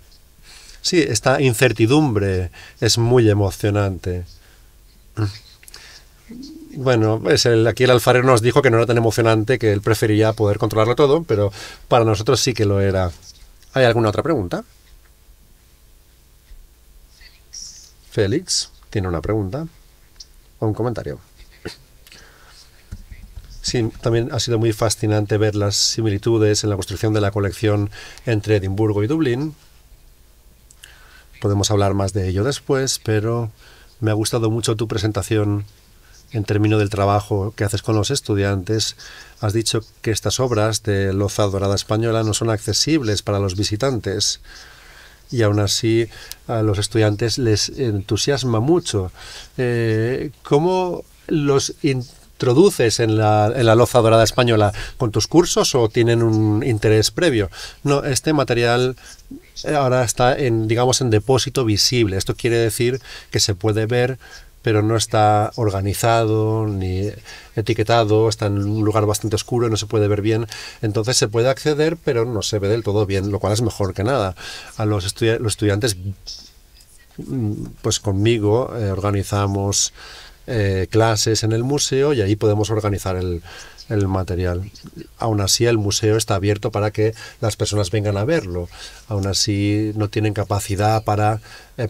S3: Sí, esta incertidumbre es muy emocionante. Bueno, aquí el alfarero nos dijo que no era tan emocionante, que él prefería poder controlarlo todo, pero para nosotros sí que lo era. ¿Hay alguna otra pregunta? Félix tiene una pregunta o un comentario. Sí, también ha sido muy fascinante ver las similitudes en la construcción de la colección entre Edimburgo y Dublín. Podemos hablar más de ello después, pero me ha gustado mucho tu presentación en términos del trabajo que haces con los estudiantes. Has dicho que estas obras de loza dorada española no son accesibles para los visitantes, y aún así a los estudiantes les entusiasma mucho. ¿Cómo los introduces en la loza dorada española? ¿Con tus cursos o tienen un interés previo? No, este material ahora está digamos, en depósito visible. Esto quiere decir que se puede ver, pero no está organizado ni etiquetado, está en un lugar bastante oscuro y no se puede ver bien. Entonces se puede acceder, pero no se ve del todo bien, lo cual es mejor que nada. A los estudiantes, pues conmigo organizamos clases en el museo y ahí podemos organizar el material. Aún así, el museo está abierto para que las personas vengan a verlo. Aún así, no tienen capacidad para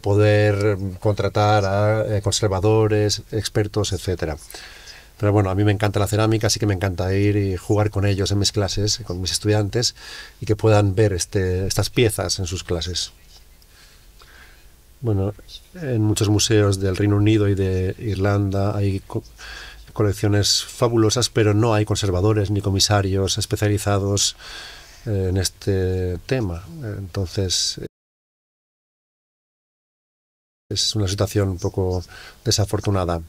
S3: poder contratar a conservadores, expertos, etcétera. Pero bueno, a mí me encanta la cerámica, así que me encanta ir y jugar con ellos en mis clases, con mis estudiantes, y que puedan ver estas piezas en sus clases. Bueno, en muchos museos del Reino Unido y de Irlanda hay colecciones fabulosas, pero no hay conservadores ni comisarios especializados en este tema. Entonces, es una situación un poco desafortunada.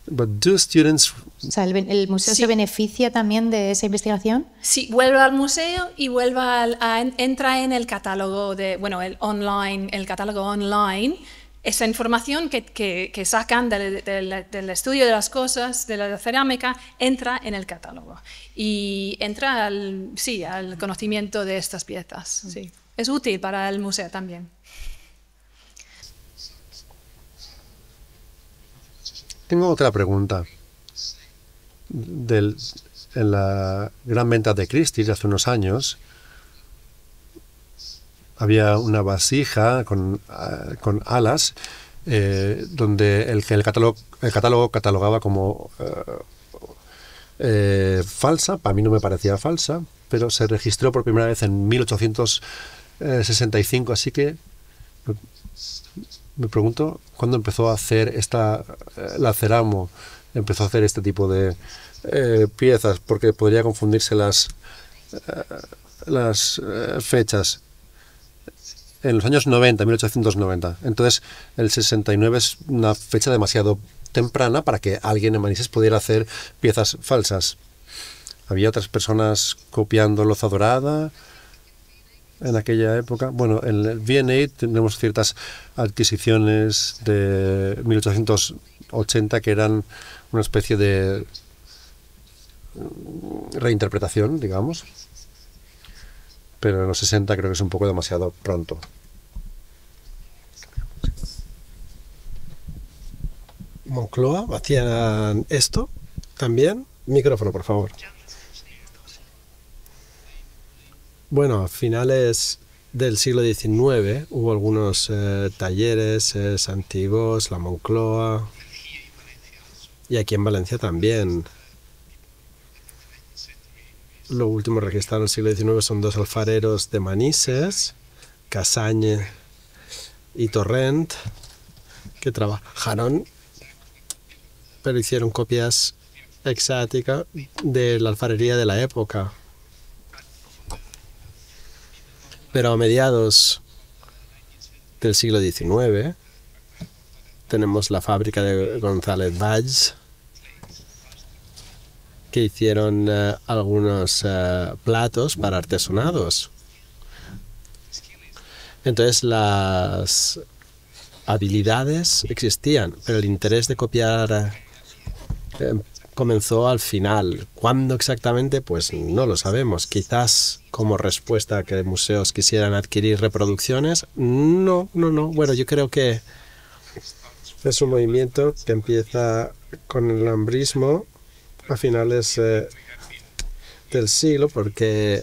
S3: But do students...
S4: O sea, ¿el museo se beneficia también de esa investigación?
S2: Sí, vuelve al museo y entra en el catálogo el catálogo online. Esa información que sacan del estudio de las cosas, de la cerámica, entra en el catálogo y entra al conocimiento de estas piezas. Sí. Es útil para el museo también.
S3: Tengo otra pregunta. En la gran venta de Christie's hace unos años, había una vasija con alas donde el catálogo catalogaba como falsa. Para mí no me parecía falsa, pero se registró por primera vez en 1865, así que me pregunto cuándo empezó a hacer la Ceramo, empezó a hacer este tipo de piezas, porque podría confundirse las fechas. En los años 90, 1890. Entonces, el 69 es una fecha demasiado temprana para que alguien en Manises pudiera hacer piezas falsas. Había otras personas copiando loza dorada en aquella época. Bueno, en el V&A tenemos ciertas adquisiciones de 1880 que eran una especie de reinterpretación, digamos. Pero en los 60 creo que es un poco demasiado pronto.
S1: Moncloa hacían esto también. Micrófono, por favor. Bueno, a finales del siglo XIX hubo algunos talleres antiguos, la Moncloa, y aquí en Valencia también. Lo último registrado en el siglo XIX son dos alfareros de Manises, Cassagne y Torrent, que trabajaron, pero hicieron copias exóticas de la alfarería de la época. Pero a mediados del siglo XIX tenemos la fábrica de González Valls, que hicieron algunos platos para artesonados. Entonces las habilidades existían, pero el interés de copiar comenzó al final. ¿Cuándo exactamente? Pues no lo sabemos. Quizás como respuesta a que museos quisieran adquirir reproducciones. No. Bueno, yo creo que es un movimiento que empieza con el alhambrismo a finales del siglo, porque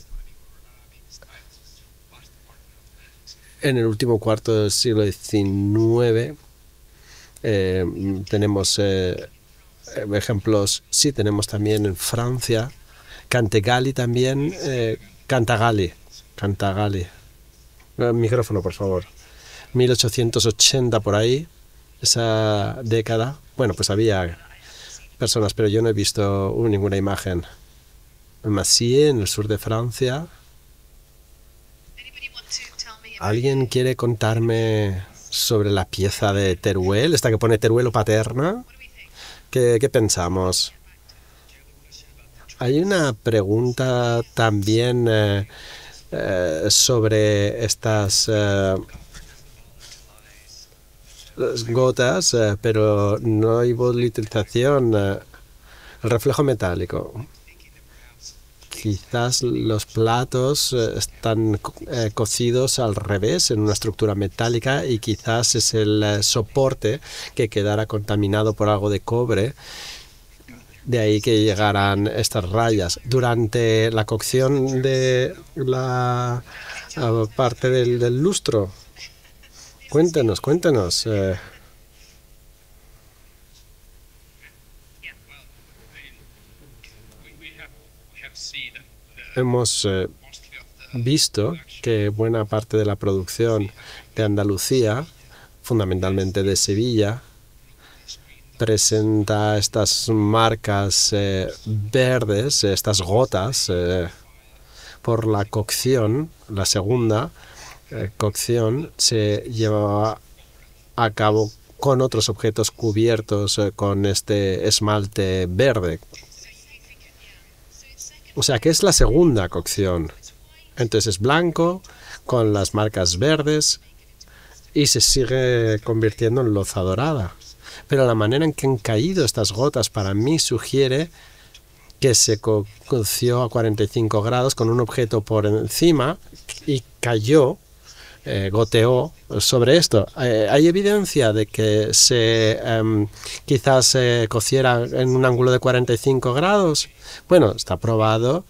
S1: en el último cuarto del siglo XIX tenemos ejemplos. Sí, tenemos también en Francia, Cantagalli también, Cantagalli. Micrófono, por favor. 1880 por ahí, esa década. Bueno, pues había personas, pero yo no he visto ninguna imagen. En Massy, en el sur de Francia. ¿Alguien quiere contarme sobre la pieza de Teruel, esta que pone Teruel o Paterna? ¿Qué pensamos? Hay una pregunta también sobre estas gotas, pero no hay volitrización. El reflejo metálico. Quizás los platos están cocidos al revés en una estructura metálica y quizás es el soporte que quedara contaminado por algo de cobre. De ahí que llegaran estas rayas. Durante la cocción de la parte del lustro, cuéntenos. Hemos visto que buena parte de la producción de Andalucía, fundamentalmente de Sevilla, presenta estas marcas verdes, estas gotas, por la cocción. La segunda cocción se llevaba a cabo con otros objetos cubiertos con este esmalte verde. O sea que es la segunda cocción. Entonces es blanco con las marcas verdes y se sigue convirtiendo en loza dorada. Pero la manera en que han caído estas gotas para mí sugiere que se coció a 45 grados con un objeto por encima y cayó, goteó sobre esto. ¿Hay evidencia de que quizás se cociera en un ángulo de 45 grados? Bueno, está probado.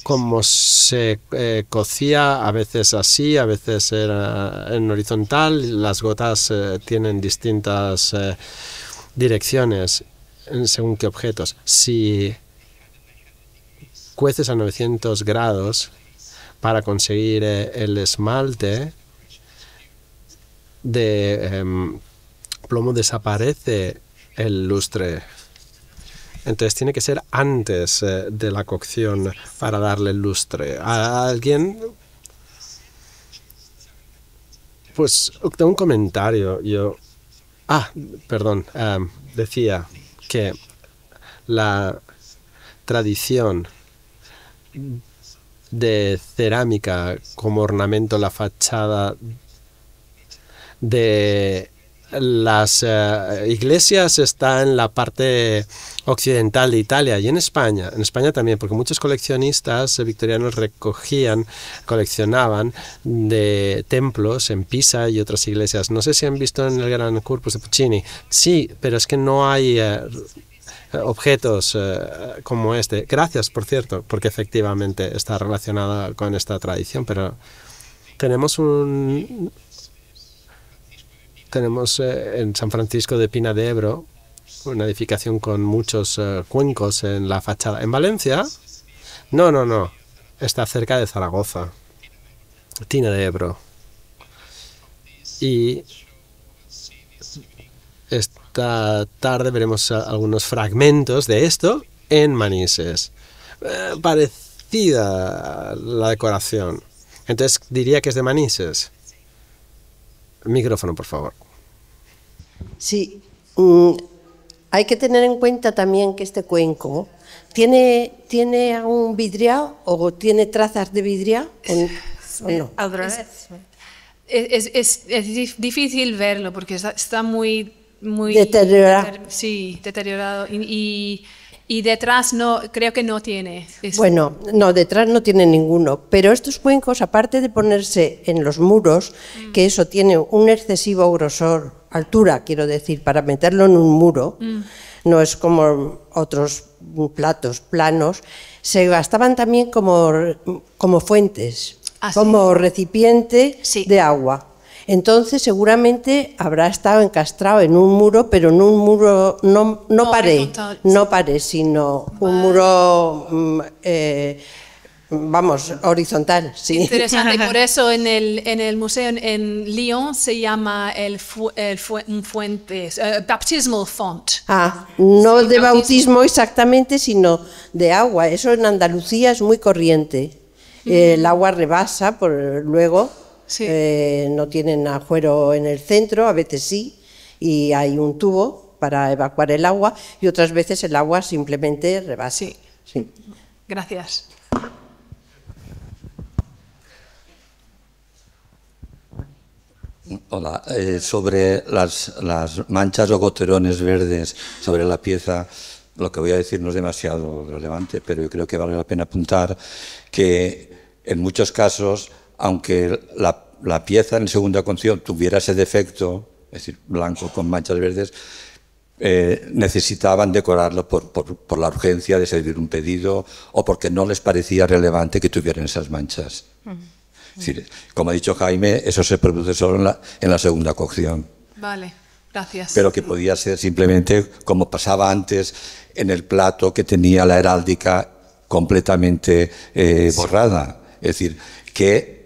S1: Como se cocía, a veces así, a veces era en horizontal. Las gotas tienen distintas direcciones según qué objetos. Si cueces a 900 grados para conseguir el esmalte de plomo, desaparece el lustre. Entonces tiene que ser antes de la cocción para darle lustre. ¿A alguien? Pues tengo un comentario. Decía que la tradición de cerámica como ornamento en la fachada de las iglesias está en la parte occidental de Italia y en España también, porque muchos coleccionistas victorianos coleccionaban de templos en Pisa y otras iglesias. No sé si han visto en el Gran Corpus de Puccini. Sí, pero es que no hay objetos como este. Gracias, por cierto, porque efectivamente está relacionada con esta tradición, pero tenemos en San Francisco de Pina de Ebro una edificación con muchos cuencos en la fachada. En Valencia No, no, no. Está cerca de Zaragoza. Tina de Ebro. Y esta tarde veremos algunos fragmentos de esto en Manises. Parecida la decoración. Entonces diría que es de Manises. Micrófono, por favor.
S5: Sí. Hay que tener en cuenta también que este cuenco tiene un vidriado o tiene trazas de vidriado o no.
S4: Al revés.
S2: Es difícil verlo porque está muy
S5: Deteriorado.
S2: Sí, deteriorado. Y detrás creo que no tiene.
S5: Bueno, no, detrás no tiene ninguno. Pero estos cuencos, aparte de ponerse en los muros, que eso tiene un excesivo grosor, altura, quiero decir, para meterlo en un muro, no es como otros platos planos, se gastaban también como fuentes, como recipiente de agua. Entonces seguramente habrá estado encastrado en un muro, pero en un muro no pared, sino un muro, horizontal. Sí.
S2: Interesante, por eso en el museo en Lyon se llama baptismal font.
S5: No de bautismo exactamente, sino de agua. Eso en Andalucía es muy corriente. El agua rebasa luego. Sí. No tienen ajuero en el centro, a veces sí, y hay un tubo para evacuar el agua, y otras veces el agua simplemente rebasa.
S2: Sí.
S5: Sí.
S2: Gracias.
S6: Hola, sobre las manchas o goterones verdes sobre la pieza, lo que voy a decir no es demasiado relevante, pero yo creo que vale la pena apuntar que en muchos casos, aunque la pieza en segunda cocción tuviera ese defecto, es decir, blanco con manchas verdes, necesitaban decorarlo por la urgencia de servir un pedido o porque no les parecía relevante que tuvieran esas manchas. Es decir, como ha dicho Jaime, eso se produce solo en la segunda cocción.
S2: Vale, gracias.
S6: Pero que podía ser simplemente como pasaba antes en el plato que tenía la heráldica completamente borrada. Es decir, que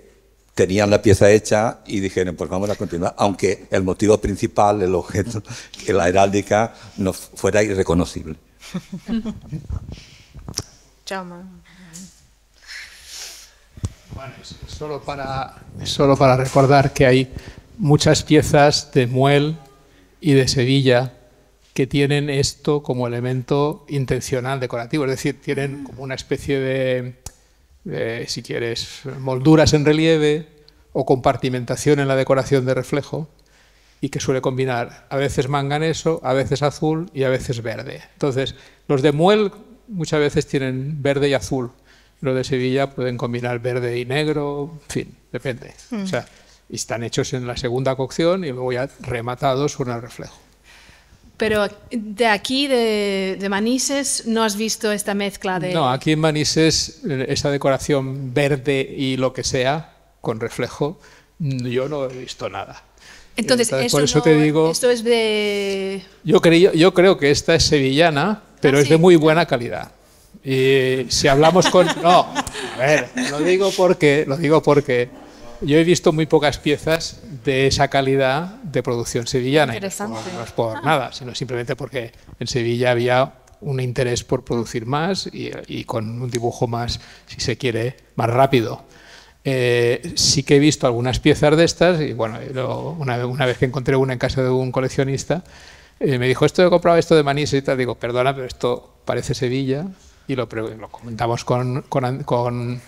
S6: tenían la pieza hecha y dijeron, pues vamos a continuar, aunque el motivo principal, el objeto, que la heráldica no fuera irreconocible.
S7: Bueno, solo para recordar que hay muchas piezas de Muel y de Sevilla que tienen esto como elemento intencional decorativo, es decir, tienen como una especie de si quieres, molduras en relieve o compartimentación en la decoración de reflejo, y que suele combinar a veces manganeso, a veces azul y a veces verde. Entonces, los de Muel muchas veces tienen verde y azul, los de Sevilla pueden combinar verde y negro, en fin, depende. O sea, están hechos en la segunda cocción y luego ya rematados con el reflejo.
S2: Pero de aquí, de Manises, ¿no has visto esta mezcla de...?
S7: No, aquí en Manises, esa decoración verde y lo que sea, con reflejo, yo no he visto nada.
S2: Entonces
S7: por eso te digo,
S2: esto es de...
S7: Yo creo que esta es sevillana, pero es de muy buena calidad. Y si hablamos con... No, a ver, lo digo porque yo he visto muy pocas piezas de esa calidad de producción sevillana.
S4: Interesante.
S7: No es por nada, sino simplemente porque en Sevilla había un interés por producir más y con un dibujo más, si se quiere, más rápido. Sí que he visto algunas piezas de estas y bueno, una vez que encontré una en casa de un coleccionista, me dijo, he comprado esto de Manises y tal. Digo, perdona, pero esto parece Sevilla. Y lo comentamos con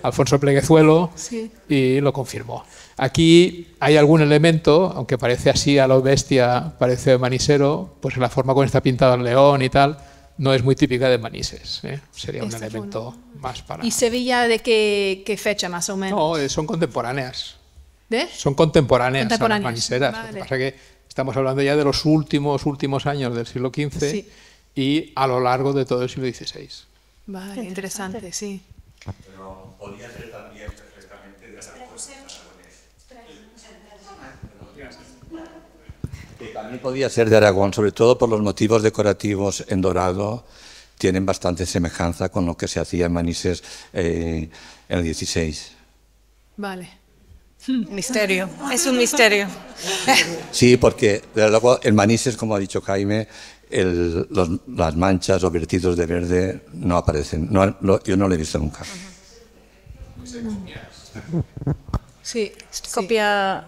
S7: Alfonso Pleguezuelo, sí, y lo confirmó. Aquí hay algún elemento, aunque parece así a lo bestia, parece manisero, pues en la forma como está pintado el león y tal, no es muy típica de Manises. Sería un elemento más para...
S2: ¿Y Sevilla de qué fecha más o menos?
S7: No, son contemporáneas.
S2: ¿De?
S7: Son contemporáneas a las maniseras.
S2: Vale.
S7: Lo que pasa es que estamos hablando ya de los últimos años del siglo XV, sí, y a lo largo de todo el siglo XVI.
S2: Vale, interesante, sí.
S6: Pero podría ser también perfectamente de Aragón. Que también podía ser de Aragón, sobre todo por los motivos decorativos en dorado tienen bastante semejanza con lo que se hacía en Manises en el 16.
S2: Vale.
S8: Misterio, es un misterio.
S6: Sí, porque luego en Manises, como ha dicho Jaime, las manchas o vertidos de verde no aparecen. Yo no lo he visto nunca.
S2: Sí,
S8: Copia.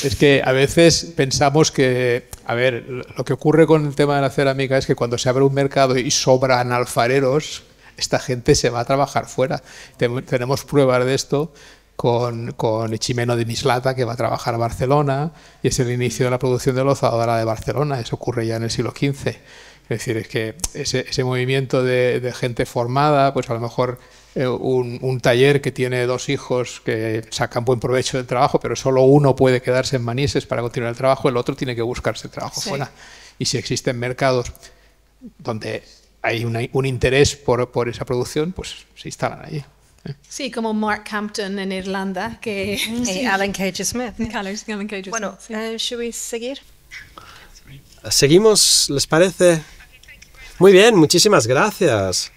S7: Es que a veces pensamos que, a ver, lo que ocurre con el tema de la cerámica es que cuando se abre un mercado y sobran alfareros, esta gente se va a trabajar fuera. Tenemos pruebas de esto con Echimeno de Mislata, que va a trabajar a Barcelona, y es el inicio de la producción de loza ahora de Barcelona. Eso ocurre ya en el siglo XV. Es decir, es que ese movimiento de gente formada, pues a lo mejor un taller que tiene 2 hijos que sacan buen provecho del trabajo, pero solo uno puede quedarse en Manises para continuar el trabajo, el otro tiene que buscarse trabajo fuera. Y si existen mercados donde hay un interés por esa producción, pues se instalan allí.
S2: Sí, como Mark Campton en Irlanda, que
S8: Alan Cage Smith.
S2: Alan Cage
S8: Bueno,
S2: Smith,
S8: ¿should we seguir?
S1: Seguimos, ¿les parece? Muy bien, muchísimas gracias.